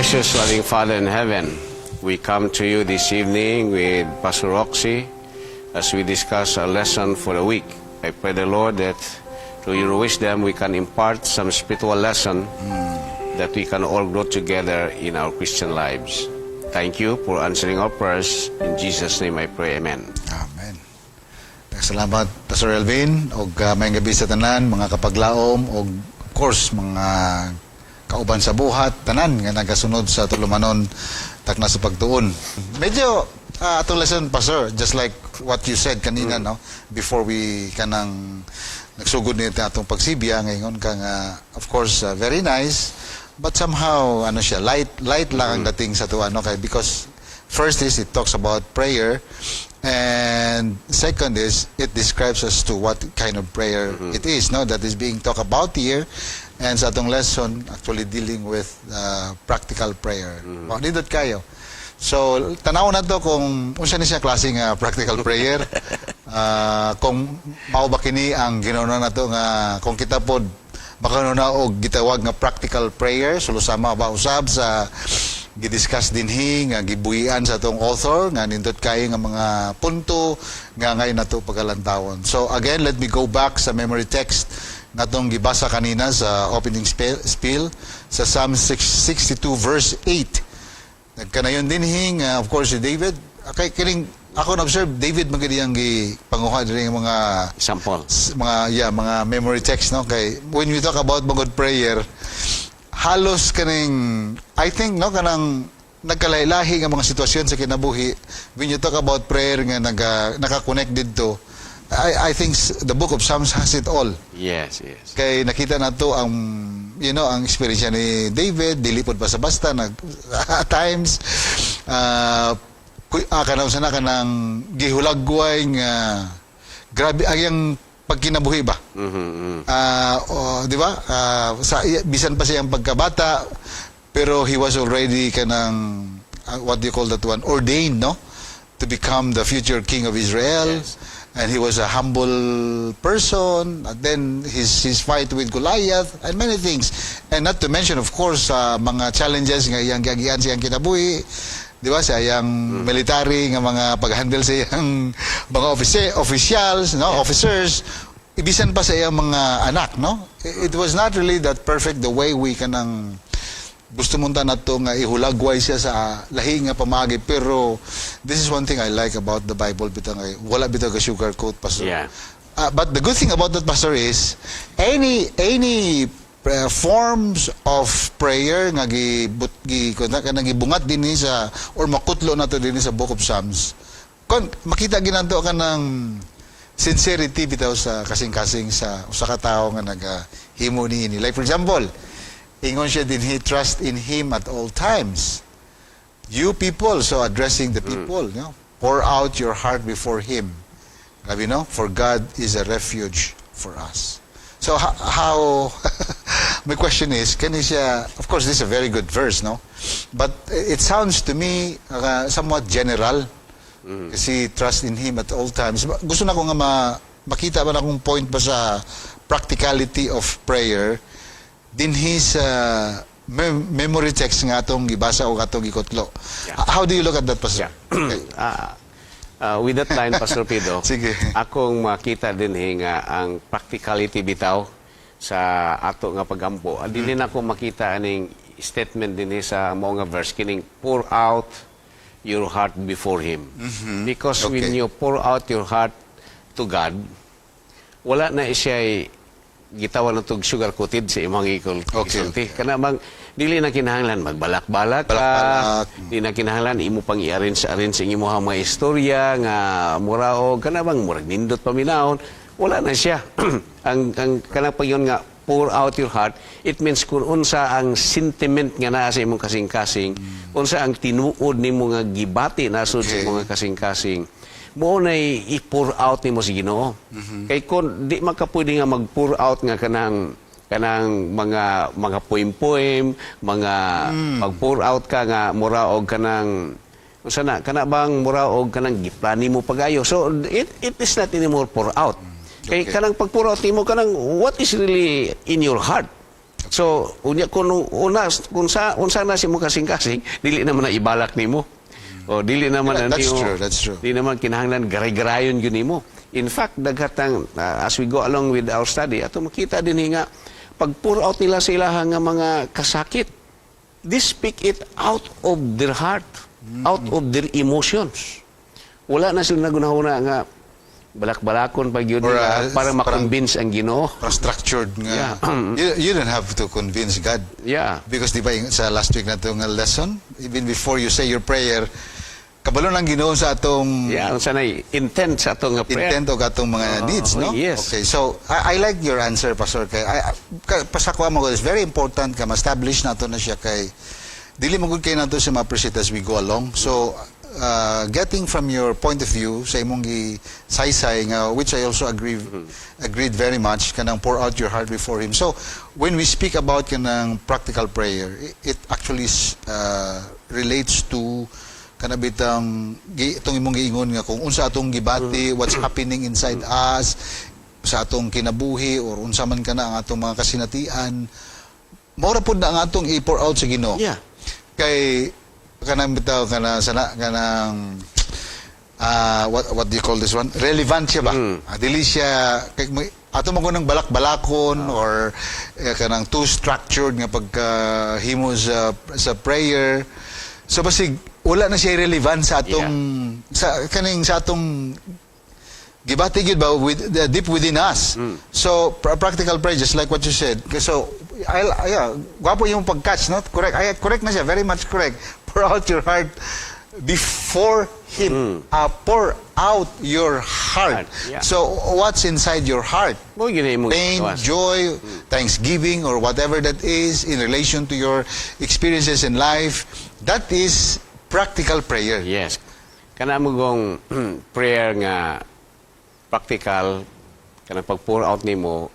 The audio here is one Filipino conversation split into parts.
Gracious loving Father in heaven, we come to you this evening with Pastor Roxy as we discuss our lesson for the week. I pray the Lord that through your wisdom we can impart some spiritual lesson that we can all grow together in our Christian lives. Thank you for answering our prayers. In Jesus' name I pray, Amen. Amen. Salamat, Pastor Elvin, o may gabi sa tanan, mga kapaglaom, o of course, mga kauban sa buhat, tanan, nga nagasunod sa tulumanon, takna sa pagtuon. Medyo, atong lesson, Pastor, just like what you said kanina, no? Before we kanang nagsugod nito atong pagsibya, ngayon kang, of course, very nice, but somehow, ano siya, light lang ang dating sa tuwa, no? Because first is, it talks about prayer, and second is, it describes us to what kind of prayer it is, no? That is being talked about here. And sa atong lesson, actually dealing with practical prayer. Nindot kayo. So, tanaw na to kung unsa ni siya klaseng practical prayer. Kung mao ba kini ang ginauna na to nga kung kita pod baka na og gitawag nga practical prayer, sulusama ba usab sa gidiscuss dinhi nga gibuhian sa atong author nga nindot kayo nga mga punto nga ngayon nato pagkalantawon. So again, let me go back sa memory text natong gibasa kanina sa opening spiel sa Psalm 62 verse 8. Nagkanayon dinhi nga of course si David, kay kining ako na-observe, David magandang panguha din yung mga Sample. Mga memory text, no? Kay when we talk about magod prayer, halos kaning, I think, no, kanang nagkalailahi nga mga sitwasyon sa kinabuhi. When you talk about prayer nga naka-connect dito, I think the book of Psalms has it all. Yes, yes. Kay nakita na to ang, you know, ang experience ni David, dilipod pa sa basta, at times, kanang sana kanang gihulagway nga grabe ang pagkinabuhi ba. Di ba? Bisan pa siyang pagkabata, pero he was already kanang what do you call that one, ordained, no, to become the future king of Israel. Yes. And he was a humble person. And then his fight with Goliath and many things, and not to mention of course mga challenges nga iyang giagian siyang kinabuhi. Di ba, sa iyang military nga mga pag-handle sa iyang mga officials, no, officers, ibisan pa sa iyang mga anak, no? It was not really that perfect the way we kanang gusto munta na to nga ihulagway siya sa lahi nga pamagi, pero this is one thing I like about the Bible, bitang wala bitaw ka sugarcoat, Pastor. Yeah. But the good thing about that, Pastor, is any forms of prayer nga gibungat din sa or makutlo nato din sa Book of Psalms. Kon makita ginanto ka ng sincerity bitaw sa kasing-kasing sa usa ka tawo nga nagahimo niini. Like for example, ingon siya din, he trust in him at all times. You people, so addressing the people, you know, pour out your heart before him. Grabe, no? For God is a refuge for us. So how my question is, can siya, of course this is a very good verse, no? But it sounds to me somewhat general. Kasi trust in him at all times. Gusto na ko nga makita ba na akong point ba sa practicality of prayer din his memory text nga atong gibasa o atong gikutlo. Yeah. How do you look at that, Pastor? Yeah. With that line, Pastor Pido, Sige. akong makita din nga ang practicality bitaw sa ato nga pagampo. Din ako makita aning statement din sa mga verse kining pour out your heart before him. Because when you pour out your heart to God, wala na siya gitawan natog sugar coated sa imong isulti. Kana bang dili na kinahanglan magbalak-balak ka, di na kinahanglan imo pang i-arrange sa imong mga istorya nga muraog kana bang murag nindot paminahon, wala na siya. ang kana pa yon nga pour out your heart, it means kung unsa ang sentiment nga naa sa imong kasing-kasing, unsa ang tinuod nimo nga gibati nasud sa imong kasing-kasing, mo na i-pour out nimo si Ginoo. Kay kun di makapwede nga mag-pour out nga kanang mga poem-poem, mga mag-pour out ka nga mura og kanang unsa na kana bang mura og kanang giplani mo pagayo. So it is not anymore pour out. Kay kanang pag-pour out nimo kanang what is really in your heart. So, unya unsa na si mo kasing-kasing, dili naman na ibalak nimo. O dili naman na That's nimo. true, that's true. Di naman kinahanglan garay-garayon gyud nimo. In fact, daghatang as we go along with our study, ato makita din nga pag pour out nila sa ilaha nga mga kasakit, they speak it out of their heart, out of their emotions. Wala na sila nagunahuna nga balak-balakon pag yun Or, nila para makonvince ang Ginoo. Parang structured nga. Yeah. You don't have to convince God. Yeah. Because di ba sa last week na itong lesson, even before you say your prayer, kabalo ng Ginoo sa atong Yeah, unsa na intent sa atong nga prayer. intent o atong mga needs, no? Yes. Okay, so I like your answer, Pastor. Pasakwa mo ko, it's very important ka ma-establish nato na siya kay dili mo gud kay nato siya ma-appreciate as we go along. So getting from your point of view sa imong gi-saysay nga which I also agreed very much kanang pour out your heart before him. So when we speak about kanang practical prayer, it actually relates to kanabitang itong imong giingon nga kung unsa atong gibati, what's happening inside us sa atong kinabuhi or unsa man kana ang atong mga kasinatian, mao ra pud na ang atong i-pour out sa Ginoo. Yeah. Kay kanang bitaw kanang what do you call this one, relevant siya ba? Dili siya kay ato mo nang balak-balakon or kanang too structured nga pagkahimo sa prayer. So basig wala na siya relevant sa atong sa atong gibati gyud ba with deep within us. So practical prayer just like what you said. So gwapo yung pag-catch, no? Correct na siya, very much correct. Pour out your heart before him. Pour out your heart. Yeah. So what's inside your heart? Mo gyud imong Pain, iwas. joy, thanksgiving, or whatever that is in relation to your experiences in life. That is practical prayer. Yes. Kana mo gong prayer nga practical kanang pag-pour out nimo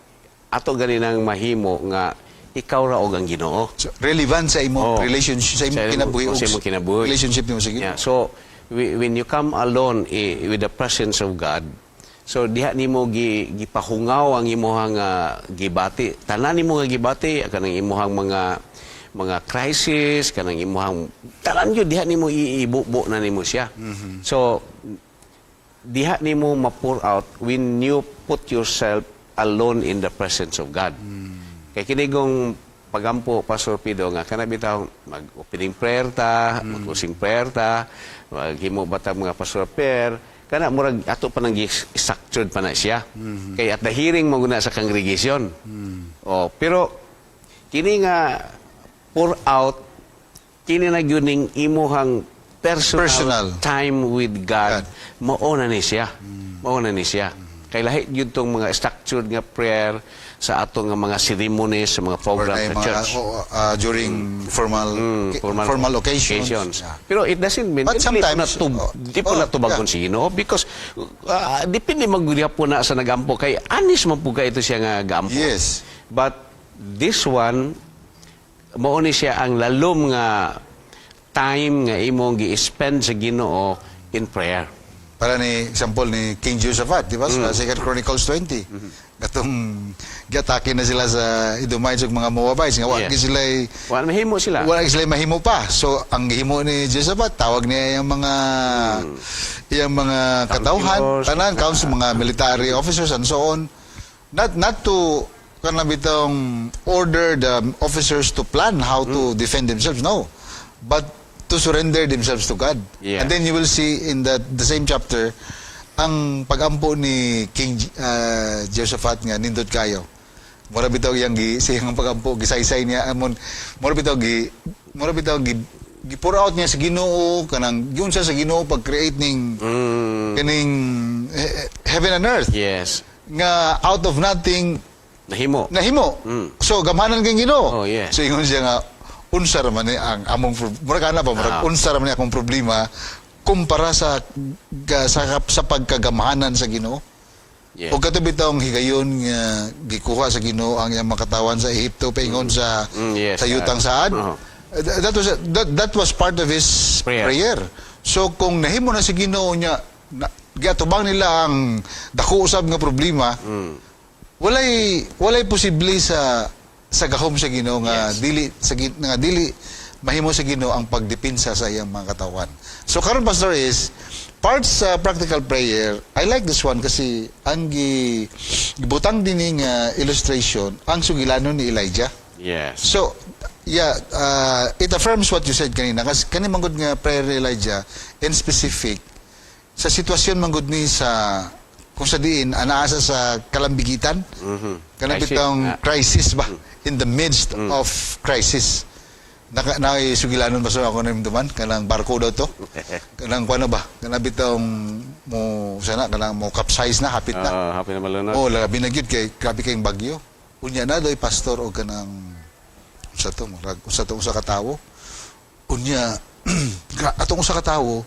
ato ganinang mahimo nga ikaw ra og ang Ginoo. So, relevant sa imong Oh. relationship, sa imong Sa kinabuhi, sa imong kinabuhi. relationship nimo sa Ginoo. Yeah. So when you come alone with the presence of God, so diha nimo gipahungaw ang imong gibati. Tanan nimo nga gibati kanang imong mga crisis, kanang imong tanan gyud diha nimo iibubo na nimo siya. So diha nimo ma-pour out when you put yourself alone in the presence of God. Kay kinigong pagampo Pastor Pido nga kana bitaw mag-opening prayer ta, mag-closing prayer ta, maghimo bata mga pastor prayer, kana murag ato pa nang structured pa na siya. Kay at the hearing mo guna sa congregation. Oh, pero kini nga pour out kini na gyuning imuhang personal time with God. Mao na ni siya. Mao na ni siya. Kay lahi gyud tong mga structured nga prayer sa ato nga mga ceremonies, sa mga program sa church. During formal occasions. Yeah. Pero it doesn't mean But sometimes, di po na tubagon si Ginoo because depende magudya po na sa nagampo kay anis man po ito siya nga gampo. Yes. But this one mao ni siya ang lalom nga time nga imong gi-spend sa Ginoo in prayer. Para ni example ni King Jehoshaphat, di ba? Sa 2 Chronicles 20. Katong giatake na sila sa Edomites ug mga Moabites nga wala sila Wala mahimo sila. wala sila mahimo pa. So ang himo ni Jehoshaphat tawag niya yung mga katauhan, tanan council, mga military officers and so on. Not to kana bitong order the officers to plan how to defend themselves, no. But to surrender themselves to God. Yeah. And then you will see in the same chapter ang pagampo ni King Jehoshaphat nga nindot kayo. Mura bitaw yang siyang pagampo gisaysay niya amon mura bitaw gi pour out niya sa Ginoo kanang yun siya sa Ginoo pag create ning kining heaven and earth. Yes. Nga out of nothing Nahimo. So gamhanan kang Ginoo. Oh, yeah. So ingon siya nga unsa ra man ni ang among mura kana ba mura unsa ra man ni akong problema kumpara sa pagkagamhanan sa Ginoo. Yeah. O katubi taong higayon nga gikuha sa Ginoo ang iyang makatawan sa Ehipto paingon sa Yes, yutang saad. That was part of his prayer. So kung nahimo na si Ginoo niya giatubang nila ang dako usab nga problema, walay posible sa sa gahom sa Ginoo nga dili mahimo sa Ginoo ang pagdepensa sa iyang mga katawan. So karon pastor is parts sa practical prayer. I like this one kasi ang gibutang dining illustration ang sugilanon ni Elijah. Yes. So it affirms what you said kanina kasi kani manggod nga prayer ni Elijah in specific sa sitwasyon manggod ni sa kung sa diin anaasa sa kalambigitan. Kanang bitong crisis ba in the midst of crisis. Sugilanon ba ako na duman kanang barko daw to kanang kuano ba kanang bitong mo sana kanang mo capsize na hapit na hapit na malunod. labi na gyud kay grabe kayong bagyo unya na doy pastor o kanang usa ka tawo unya atong usa ka tawo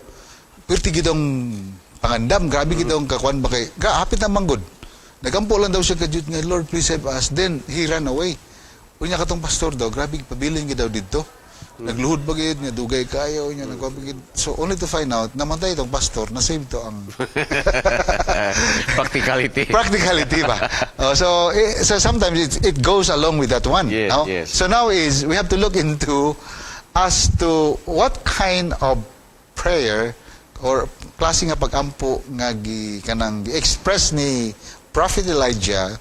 perti gidong pangandam grabe gidong kakuan ba kay hapit na manggod nagampo lang daw siya kadyut nga Lord please save us then he ran away. Unya katong pastor daw, grabe pabiling gid daw didto. Nagluhod ba gid nga dugay kayo nya nagpapigid. So only to find out namatay itong pastor na save to ang Practicality. Practicality ba? So sometimes it goes along with that one. Yes, no? yes. So now is we have to look into as to what kind of prayer or klase nga pagampo nga kanang gi-express ni Prophet Elijah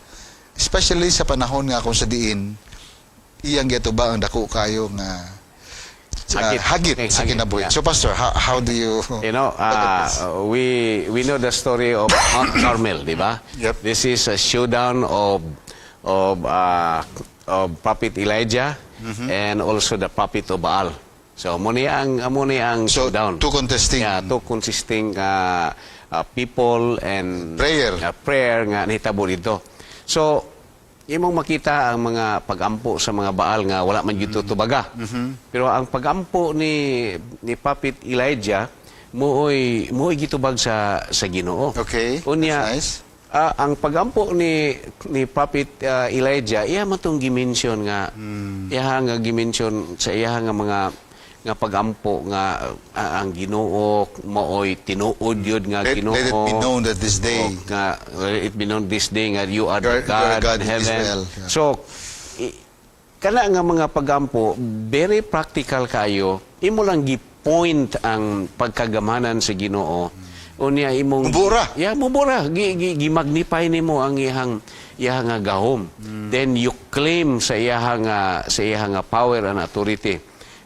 especially sa panahon nga kung sa diin iyang gituba ang dako kayo nga hagit sa kinabuhi. yeah. So pastor, how do you know, we know the story of Mount Carmel, di ba? Yep. This is a showdown of Prophet Elijah and also the prophet of Baal. So muni ang showdown. two contesting two consisting people and prayer nga nahitabo dito. So imong makita ang mga pagampo sa mga Baal nga wala man gyud tubaga. Pero ang pagampo ni Prophet Elijah mooy gitubag sa Ginoo. Okay. Unya, that's nice. Ang pagampo ni Prophet Elijah iya man tong gimension nga iya nga gimension sa iya nga mga nga pagampo nga ang Ginoo mooy tinuod yun nga Ginoo. Let it be known that this day let it be known this day nga you are the God in heaven. Israel. Yeah. So kana nga mga pagampo very practical kayo imo lang gi-point ang pagkagamanan sa Ginoo unya imong mubura gi-magnify nimo ang iyang nga gahom. Then you claim sa iyang nga power and authority.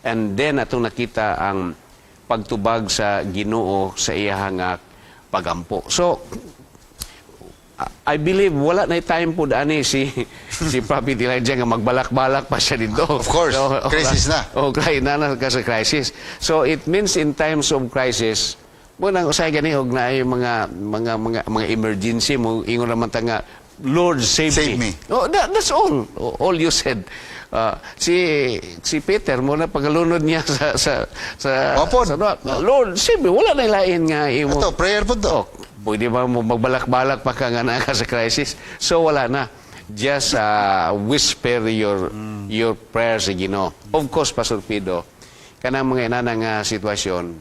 And then atong nakita ang pagtubag sa Ginoo sa iyang pagampo. So I believe wala na time po ani si Prophet Elijah nga magbalak-balak pa siya dito. Of course, crisis na. Na sa crisis. So it means in times of crisis, mo nang usay gani og na mga emergency mo ingon naman ta nga Lord save me. Oh, that's all you said. Si Peter mo na pagalunod niya sa Lord save me wala na lain nga imo. Ato prayer po to. Pwede ba mo magbalak-balak pa ka nga naka sa crisis? So wala na. Just whisper your prayers sa Ginoo. Of course, Pastor Pido, kanang mga inanang sitwasyon,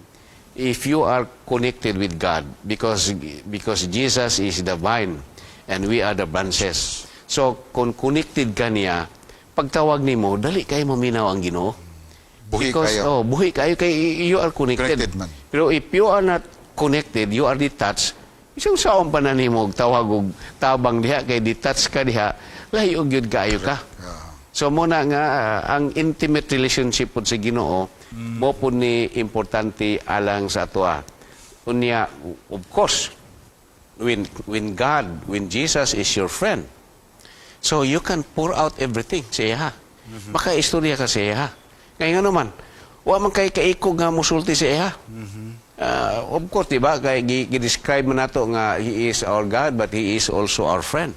if you are connected with God, because Jesus is the vine and we are the branches. So kung connected ka niya, pagtawag nimo dali kay maminaw ang Ginoo. Buhi kayo. Buhi kayo kay you are connected man. Pero if you are not connected, you are detached. Isang saon pa na nimo tawag og tabang diha kay detached ka diha, lahi og gyud kaayo ka. So mo na nga ang intimate relationship pud sa Ginoo mo pud ni importante alang sa atoa. Unya of course when Jesus is your friend, so you can pour out everything sa iya. Baka istorya ka sa iya. Kaya nga naman, wa man kay kaikog nga musulti sa iya. Of course, diba, kay gi-describe mo nato nga He is our God, but He is also our friend.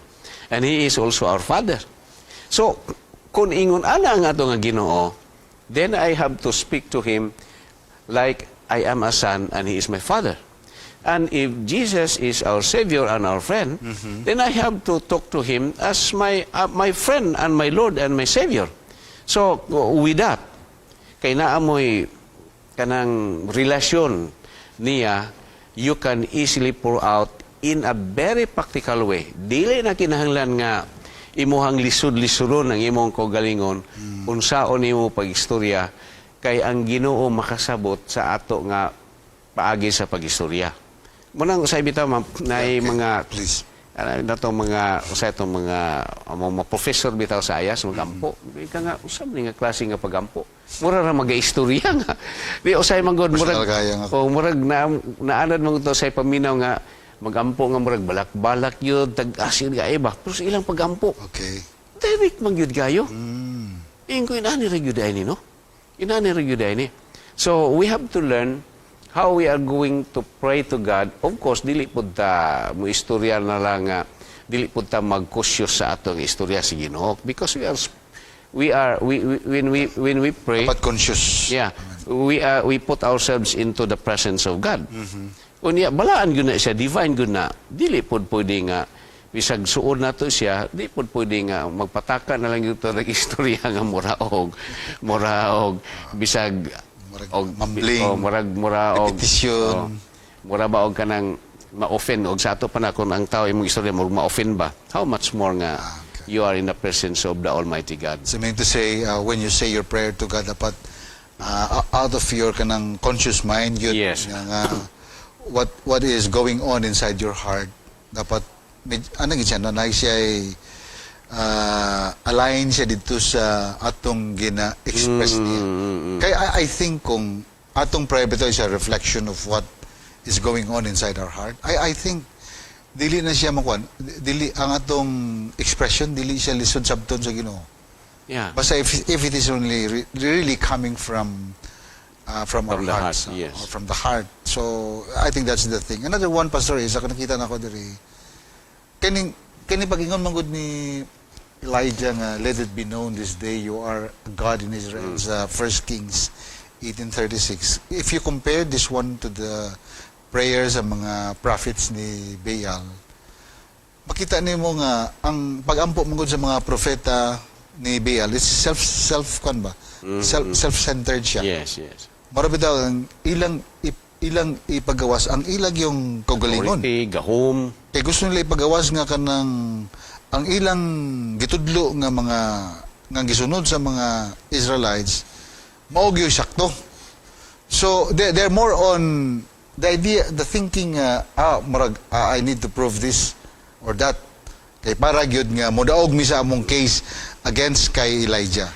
And He is also our Father. So, kung ingon ana nga ito nga Ginoo, then I have to speak to Him like I am a son and He is my Father. And if Jesus is our Savior and our friend, then I have to talk to Him as my friend and my Lord and my Savior. So, with that, kay naamoy kanang relasyon niya, you can easily pour out in a very practical way. Dili na kinahanglan nga imuhang lisod-lisuron ang imong kaugalingon, unsaon nimo pagistorya, kay ang Ginoo makasabot sa ato nga paagi sa pagistorya. Munang usay bitaw naay mga Please. dato mga usay itong mga professor bitaw sa ayas magampo. Ika nga usab ni nga klase nga pagampo. Mura ra mag-istorya nga. Di usay manggod Personal kaya nga. murag naanad man to sa paminaw nga magampo nga murag balak-balak yun tag-asin nga iba. Pero sa ilang pagampo Okay. direct man gyud kayo. Ingo inani ra gyud ay ni no. Inani ra gyud ay ni. So we have to learn how we are going to pray to God. Of course, dili pud ta mo istorya na lang nga dili pud ta magkusyos sa atong istorya si Ginoo because when we pray, Dapat conscious. yeah, we put ourselves into the presence of God. Unya balaan gyud na siya, divine gyud na. Dili pud pwede nga bisag suod na to siya, di pud pwede nga magpataka na lang gyud to ng istorya nga muraog bisag Murag mambling, mura og repetition. mura ba og kanang ma-offend og sa ato pa na kung ang tao imong istorya mo ma-offend ba, how much more nga you are in the presence of the Almighty God. So, meaning to say, when you say your prayer to God, dapat out of your kanang conscious mind, yun, Yes. what is going on inside your heart, dapat, anong siya, no? Siya ay align siya dito sa atong gina-express niya. Kaya I think kung atong prayer bito is a reflection of what is going on inside our heart, I think dili na siya makuan, dili ang atong expression dili siya lisod sabton sa Ginoo. Yeah. Basta if it is only really coming from our From the hearts, heart, yes. or from the heart. So I think that's the thing. Another one, Pastor, is ako nakita na ko diri. Kani pagingon mangud ni Elijah nga, let it be known this day you are God in Israel, sa 1 Kings 18:36. If you compare this one to the prayers ng mga prophets ni Baal, makita nimo nga ang pag-ampo mangud sa mga propeta ni Baal is self-centered siya. Yes, yes. Mara bitaw ang ilang ipagawas ang ilag yung kaugalingon. Authority, gahom. Kay gusto nila ipagawas nga kanang ang ilang gitudlo nga mga nga gisunod sa mga Israelites mao gyud sakto. So they're more on the idea, the thinking murag I need to prove this or that kay para gyud nga modaog mi sa among case against kay Elijah.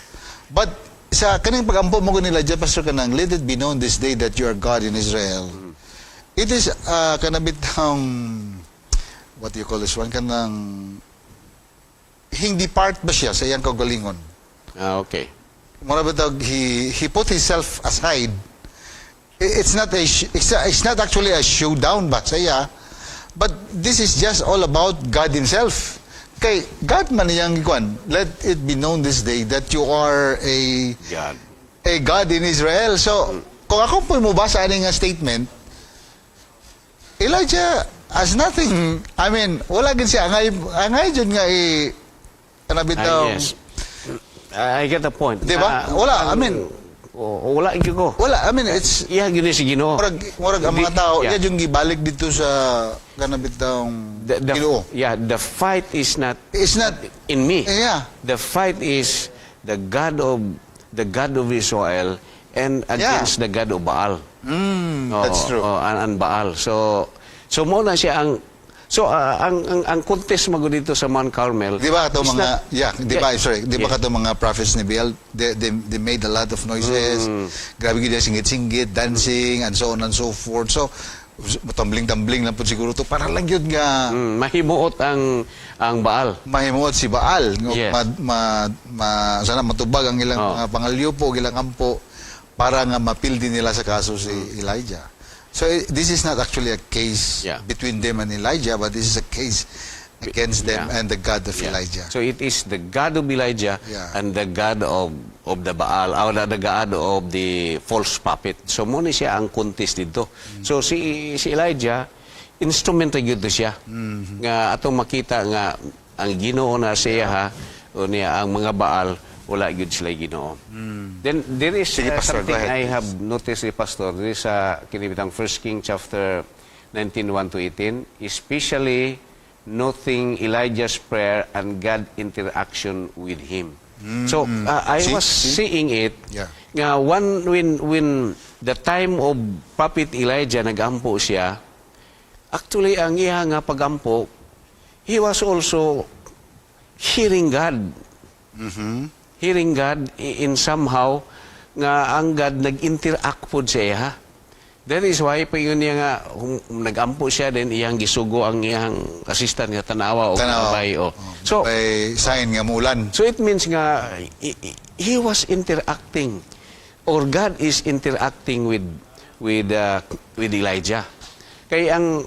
But sa kaning pagampo mo ni Elijah, Pastor, kanang let it be known this day that you are God in Israel. It is kanabit what do you call this one, kanang hindi part ba siya sa iyang kaugalingon? Okay. Mura ba tawag, he put himself aside. It's not actually a showdown ba sa iya, but this is just all about God himself. Kay God man iyang ikuan, let it be known this day that you are a God in Israel. So kung ako po mubasa ani nga statement, Elijah has nothing. I mean, wala gid siya angay jud nga Yes. I get the point. Di ba? Wala, I mean, wala gyud ko. wala, I mean, it's Iya gyud ni si Ginoo. murag ang mga tao, Yeah. yung gibalik dito sa kanabitang Ginoo. The fight is not It's not, in me. yeah, The fight is the God of Israel and against the God of Baal. that's true. And Baal. So mo na siya ang ang contest magud dito sa Mount Carmel. Di ba ito is mga, not- di ba ito mga prophets ni Baal, they made a lot of noises, grabe gid singit-singit, dancing, and so on and so forth. So, tumbling-tumbling lang po siguro to para lang yun nga mahimuot ang Baal. mahimuot si Baal. Yes. Sana matubag ang ilang mga pangalyupo, ilang ampo, para nga mapildi nila sa kaso si Elijah. So this is not actually a case between them and Elijah, but this is a case against them and the God of Elijah. So it is the God of Elijah and the God of the Baal, or the God of the false prophet. So muna siya ang contest dito. So si Elijah, instrument na gyud siya. Nga atong makita nga ang Ginoo na siya o niya ang mga Baal wala gyud sila Ginoo. Then there is Sige, Pastor, something go ahead, I have noticed, Pastor. There is kinibitang 1 King chapter 19:1 to 18, especially noting Elijah's prayer and God interaction with him. So I See? was seeing it. Yeah. Nga when the time of Prophet Elijah nagampo siya, actually ang iya nga pagampo, he was also hearing God. Hearing God in somehow nga ang God nag-interact po sa iya. That is why pa yun niya nga nagampo siya din iyang gisugo ang iyang assistant nga tanawa o kabay o. So May sign nga mulan. so it means nga he was interacting or God is interacting with Elijah. Kay ang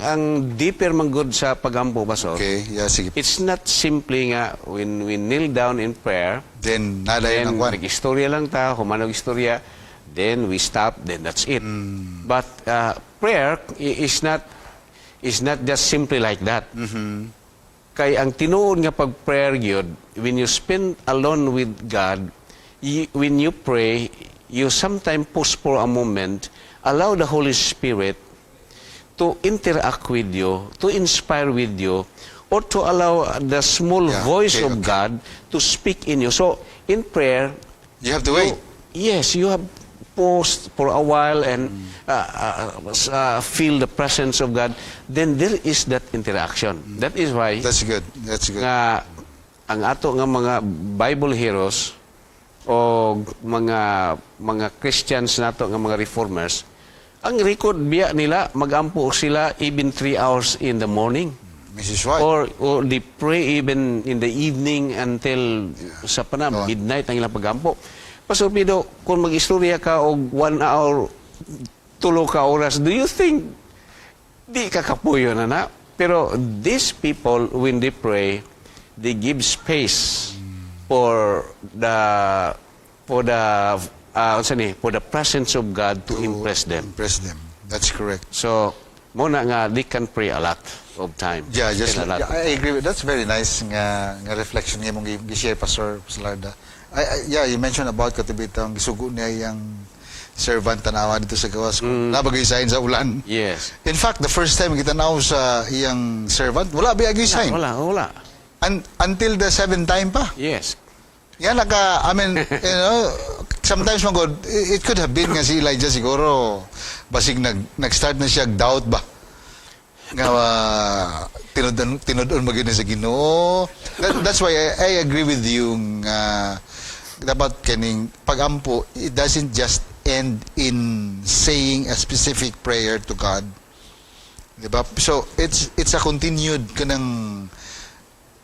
deeper man good sa pagampo pastor. Okay, yeah, sige. It's not simply nga when we kneel down in prayer, Then, nadayon then ang kwan. nag-istorya lang ta, humanog istorya, then we stop, then that's it. But prayer is not just simply like that. Kay ang tinuod nga pag-prayer gyud, when you spend alone with God, when you pray, you sometimes pause for a moment, allow the Holy Spirit to interact with you, to inspire with you, or to allow the small Yeah, voice okay, of okay. God to speak in you. So, in prayer, You have to wait. yes, you have paused for a while and feel the presence of God. Then there is that interaction. That is why That's good. That's good. nga ang ato nga mga Bible heroes o mga Christians nato nga mga reformers, ang record biya nila magampo sila even 3 hours in the morning. Mrs. White. Or they pray even in the evening until sa Oh. midnight ang ilang pagampo. Pastor Pido, kung mag-istorya ka og 1 hour, 3 ka oras, do you think di ka kapuyo na? Pero these people, when they pray, they give space for the presence of God to impress them. Impress them. That's correct. So, muna nga, they can pray a lot of time. Yeah, just Spend a lot of I agree with that's very nice nga reflection nga mong gi-share Pastor Salarda. Yeah, you mentioned about katibitang gisugo niya yang servant tanawa dito sa gawas ko. Nabagay sign sa ulan. Yes. In fact, the first time kita naw sa iyang servant, wala ba agi sign? Wala. Until the 7th time pa. Yes. Yan I mean, you know, sometimes magod, it could have been nga si Elijah siguro basig nag-start na siya doubt ba. Nga tinudon magid sa Ginoo. That's why I agree with you nga dapat kaning pagampo, it doesn't just end in saying a specific prayer to God. Diba? So it's a continued kanang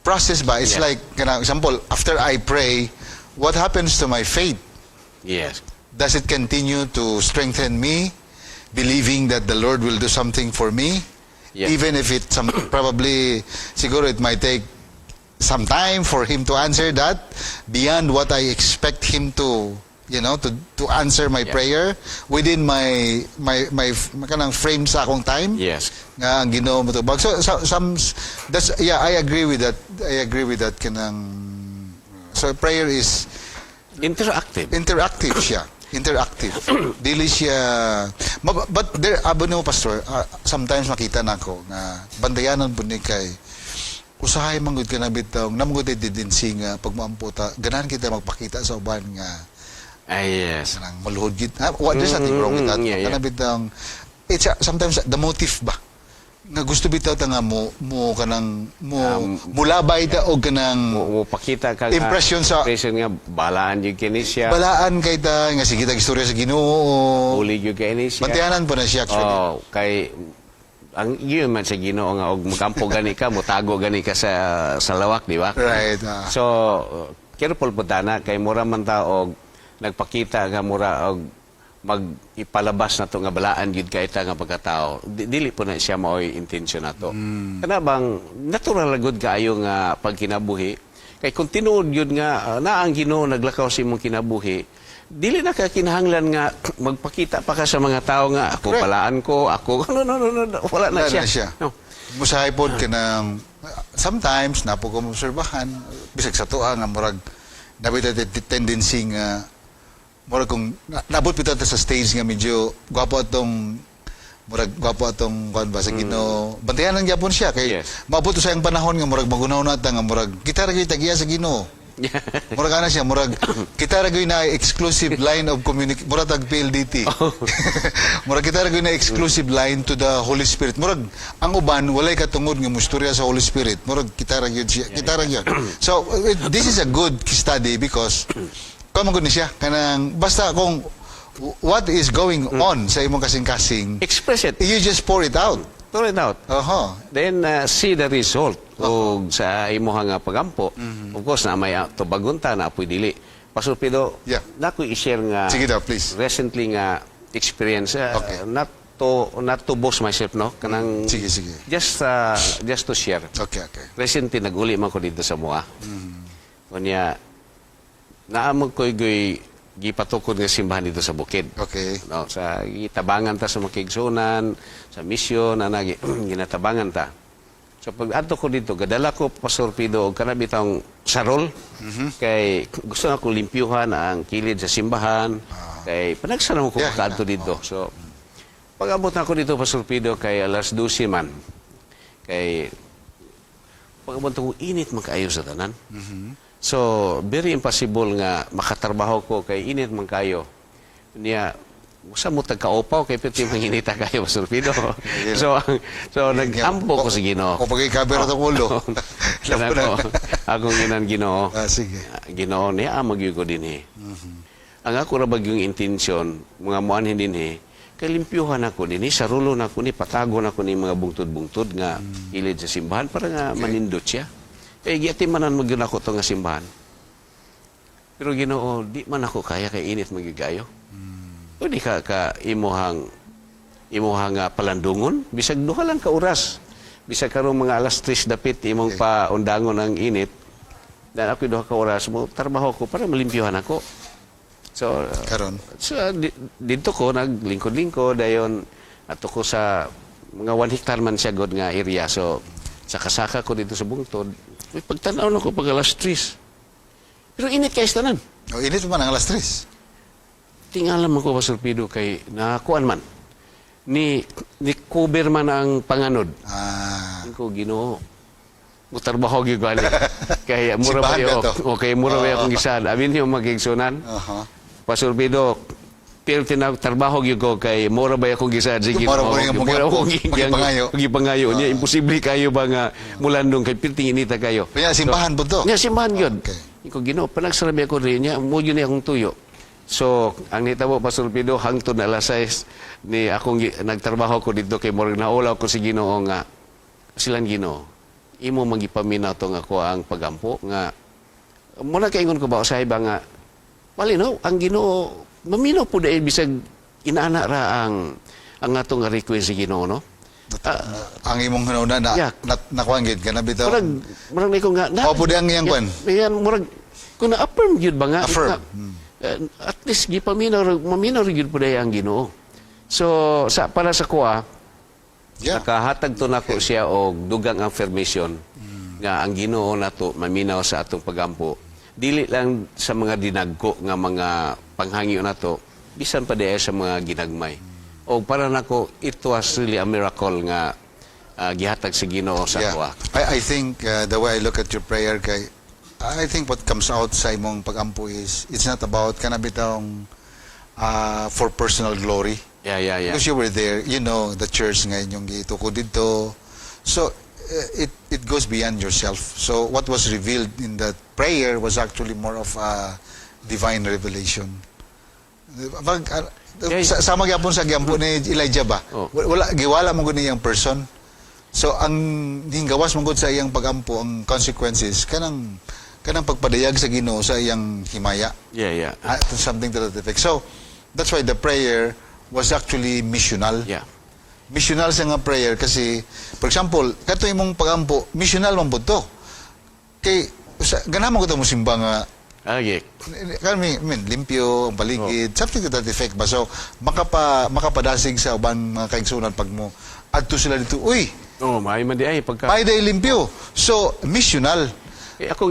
process ba? It's Yeah. like kanang example, after I pray, what happens to my faith? Yes. Does it continue to strengthen me, believing that the Lord will do something for me? Yeah. Even if it probably siguro it might take some time for him to answer that beyond what I expect him to, you know, to answer my Yeah. prayer within my kanang frame sa akong time. Yes. Nga ang Ginoo mo tubag. So some that's yeah, I agree with that. I agree with that kanang so prayer is Interactive. interactive siya. Interactive. Dili siya but there abo mo pastor, sometimes makita nako nga bandayanan pud ni kay usahay manggod ka na bitaw namgud tendency nga pag maamputa ganahan kita magpakita sa uban nga Yes. kanang maluhod gid. What there's nothing wrong with that. Yeah, yeah. Kanang bitaw it's sometimes the motive ba nga gusto bitaw ta nga mo kanang mulabay ta og kanang Mo pakita ka Impression sa- impression nga balaan yung kini siya. balaan kay ta nga sige tag istorya sa Ginoo. Uli yung kini siya. Mantiyanan po na siya actually. Oh, kay ang yun man sa Ginoo nga og magampo gani ka, mutago gani ka sa lawak, di ba? Right. So, careful po na kay mura man ta og nagpakita nga mura og mag-ipalabas na to nga balaan yun ka ita nga pagkatao. Dili po na siya mao'y intensyon na to. Kana bang natural na good kaayo nga pagkinabuhi. Kay kung tinuod yun nga na ang Ginoo naglakaw sa imong kinabuhi, dili na ka kinahanglan nga magpakita pa ka sa mga tao nga ako Correct. palaan ko, ako no, wala na Wala siya. na siya. No. Musahay pod kanang sometimes napo ko obserbahan bisag sa tuwa nga murag nabita tendency nga murag kung nabot pita ta sa stage nga medyo gwapo atong murag gwapo atong kuan ba sa Ginoo. Bantayan lang gyapon siya kay Yes. maabot sa iyang panahon nga murag magunaw na ta nga murag kita ra gyud tagiya sa Ginoo. Murag ana siya, murag kita ra gyud na exclusive line of communication, murag tag PLDT. Murag kita ra gyud na exclusive line to the Holy Spirit. Murag ang uban walay katungod nga mustorya sa Holy Spirit. Murag kita ra gyud siya, kita ra gyud. So this is a good study because kamo gud ni siya kanang basta kung what is going on sa imong kasing-kasing, Express it. you just pour it out. Throw it out. Then see the result o sa imuha nga pagampo. Of course na may tubagunta na apoy dili. Pastor Pido, Yeah. nako i-share nga Sige daw, please. recently nga experience. Okay. Not to boast myself, no? Kanang Sige, sige. just to share. Okay, okay. Recently naguli man ko dito sa mua. Kunya naamog ko'y gipatukod nga simbahan dito sa bukid. Okay. No, sa gitabangan ta sa makigsunan, sa misyon na ginatabangan ta. So pag adto ko dito, gadala ko Pastor Pido og kana bitang sarol kay gusto na ko limpyuhan ang kilid sa simbahan kay panagsanaw ko Yeah, kadto dito. So pag abot na ko dito Pastor Pido kay alas 12 man. Kay pag abot ko init man kaayo sa tanan. So, very impossible nga makatrabaho ko kay init man kayo. Niya, usa mo tagkaupaw kay piti manginita kayo masurpido. so nag-ampo ko sa Ginoo. Kung pag-i-cover ito ulo. Akong inan Ginoo. Sige. Ginoo niya magyugo din Ang ako ra bagyong intensyon, mga muanhin din kay limpyuhan ako din sarulo na ako ni patago na ako ni mga bungtod-bungtod nga ilid sa simbahan para nga manindot siya. Kaya giatimanan mo gyud ako to nga simbahan. Pero Ginoo, di man ako kaya kay init magigayo. O di ka imuhang palandungon, bisag duha lang ka oras. Bisag karong mga alas 3 dapit imong paundangon ang init. Dan ako duha ka oras mo trabaho ko para malimpyuhan ako. So Karon. dito ko naglingkod-lingkod dayon ato ko sa mga 1 hectare man siya god nga area. So sa kasaka ko dito sa bungtod, may pagtanaw na ko pag alas 3. Pero init kay tanan. O, init pa man ang alas 3. Tingalan man ko Pastor Pido kay nakuan man. Ni cover man ang panganod. Ko Ginoo. Mutarbaho gyud gani. Kay mura ba Simbahan yo? ba to? Okay, mura ba akong gisan. Abin niyo magigsunan. Pastor Pido, pero trabaho gyud ko kay mura ba akong gisan sige. Mura ba yung magipangayo? Gipangayo niya imposible kayo ba nga mulandong kay pirting inita kayo. Kaya simbahan po to. Niya simbahan gyud. Okay. Iko Ginoo panagsarabi ako rin niya mo yun akong tuyo. So, ang nitabo Pastor Pido hangtod na alas 6 ni akong nagtrabaho ko dito kay murag naulaw ko si Ginoo nga silang Ginoo. Imo magipaminaw to nga ko ang pagampo nga muna kaingon ko ba usahay ba nga malinaw ang Ginoo maminaw po dahil bisag inaana ra ang atong request si Ginoo no. Ang imong hunahuna na nakuanggit ka na bitaw. Murag na ko nga Opo di ang iyang kwan. Yan murag kung na-affirm gyud ba nga Affirm. at least maminaw gyud po dahil ang Ginoo. So para sa kuha nakahatag to nako siya og dugang affirmation nga ang Ginoo nato maminaw sa atong pagampo. Dili lang sa mga dinagko nga mga panghangyo nato bisan pa diay sa mga ginagmay. O para nako it was really a miracle nga gihatag sa Ginoo sa kuha. I think the way I look at your prayer kay I think what comes out sa imong pagampo is it's not about kanabitang for personal glory. Yeah. Because you were there, you know, the church nga inyong gitukod dito. So, it goes beyond yourself. So, what was revealed in that prayer was actually more of a divine revelation. Sama gyapon sa gyampo ni Elijah ba? Giwala mo gud niyang person. So, ang hinggawas mo gud sa iyang pagampo, ang consequences, kanang pagpadayag sa Ginoo sa iyang himaya. Yeah. Something to that effect. So, that's why the prayer was actually missional. Yeah. Missional sa nga prayer kasi, for example, kato imong pagampo, missional man po to. Kay, ganaman ko ito mo simba nga, kami, limpyo, ang paligid, something to that effect ba? So, makapadasig sa ubang mga kaigsunan pag mo, adto sila dito, uy, may mandi ay pagka may day limpyo. So, missional. Ako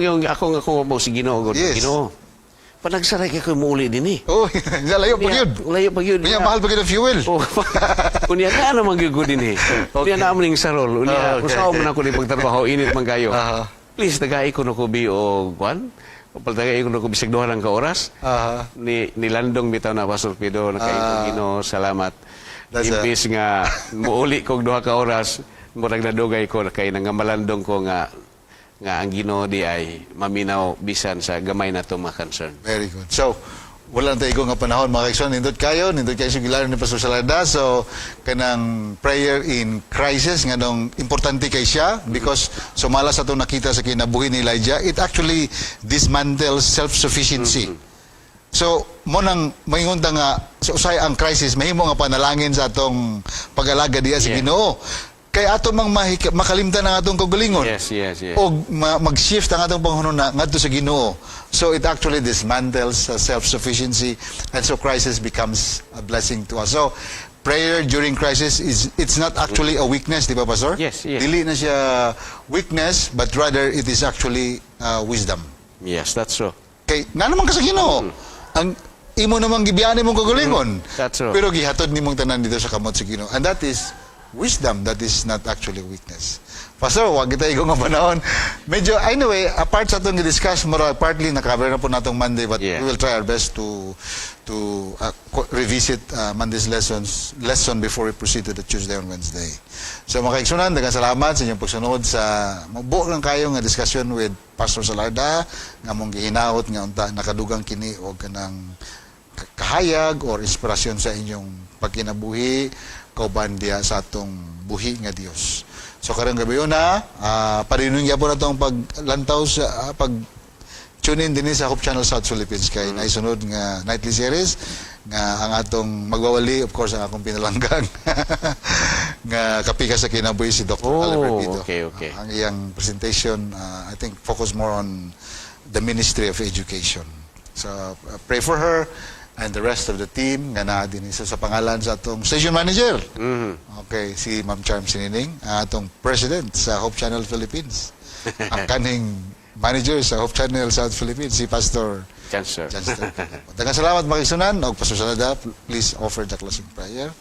mo si Ginoo Yes. Ginoo. Panagsaray kay ko muuli din Oh, layo pa yun. Layo pa yun. Kaya mahal pa yun ang fuel. Unya na naman gyud din Unya na amning sarol. Unya usaw man ako ni pagtrabaho init man kayo. Please tagay ko no ko bi og kwan. Paltagay ko no ko bisig duha lang ka oras. Nilandong bitaw na Pastor Pido na kay Ginoo, salamat. Imbis nga muuli kog duha ka oras, murag nadugay ko kay nangamalandong ko nga ang Ginoo di ay maminaw bisan sa gamay na to mga concern. Very good. So, wala na tayo nga panahon, mga kaigsoon. Nindot kayo sigilaran ni Pastor Salada. So, kanang prayer in crisis, nga nung importante kay siya because sumala sa itong nakita sa kinabuhi ni Elijah, it actually dismantles self-sufficiency. So, mo nang mayunta nga, sa usay ang crisis, mahimo nga panalangin sa atong pag-alaga diya sa Ginoo. Kaya ato mang makalimtan ang atong kagalingon. Yes. O mag-shift ang atong panghununa ngadto sa Ginoo. So it actually dismantles self-sufficiency and so crisis becomes a blessing to us. So prayer during crisis it's not actually a weakness, di ba, Pastor? Yes. Dili na siya weakness, but rather it is actually wisdom. Yes, that's true. Kay nga naman ka sa Ginoo. Ang imo namang gibiyanin mong kagalingon. That's true. Pero gihatod nimong tanan dito sa kamot sa Ginoo. And that is wisdom, that is not actually weakness. Pastor, wag kita nga panahon. Medyo, anyway, apart sa itong i-discuss, partly nakaver na po natong Monday, but we will try our best to revisit Monday's lesson before we proceed to the Tuesday and Wednesday. So mga kaigsunan, daghang salamat sa inyong pagsunod sa mabuo lang kayo nga discussion with Pastor Salarda, nga mong gihinaot nga unta nakadugang kini o kanang kahayag or inspirasyon sa inyong pagkinabuhi kauban diya sa atong buhi nga Dios. So karong gabi yun parinuin niya po na itong paglantaw sa tune in din sa Hope Channel South Philippines kay naisunod nga nightly series nga ang atong magwawali, of course, ang akong pinalanggang nga kapika sa kinabuhi si Dr. Oliver Pido. Okay. Ang iyang presentation, I think, focus more on the Ministry of Education. So pray for her and the rest of the team nga naa din isa sa pangalan sa atong station manager. Okay, si Ma'am Charm Sinining, atong president sa Hope Channel Philippines. Ang kaning manager sa Hope Channel South Philippines, si Pastor Chancellor. Daghang salamat mga kaigsunan. Og Pastor Salada, please offer the closing prayer.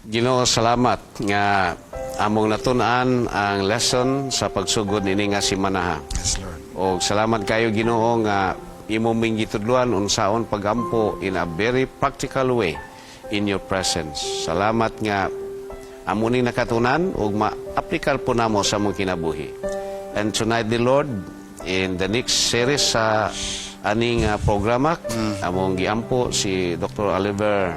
Ginoo, salamat nga among natun-an ang lesson sa pagsugod ini nga simanaha. Yes, Lord. O salamat kayo Ginoo nga imo ming gitudluan unsaon pagampo in a very practical way in your presence. Salamat nga amo ning nakatunan ug ma-applikal po namo sa among kinabuhi. And tonight, the Lord, in the next series sa aning programa, among giampo si Dr. Oliver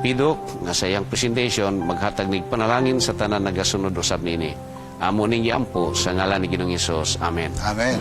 Pido nga sa iyang presentation maghatag nig panalangin sa tanan nagasunod usab nini. Amo ning giampo sa ngalan ni Ginoong Hesus. Amen. Amen.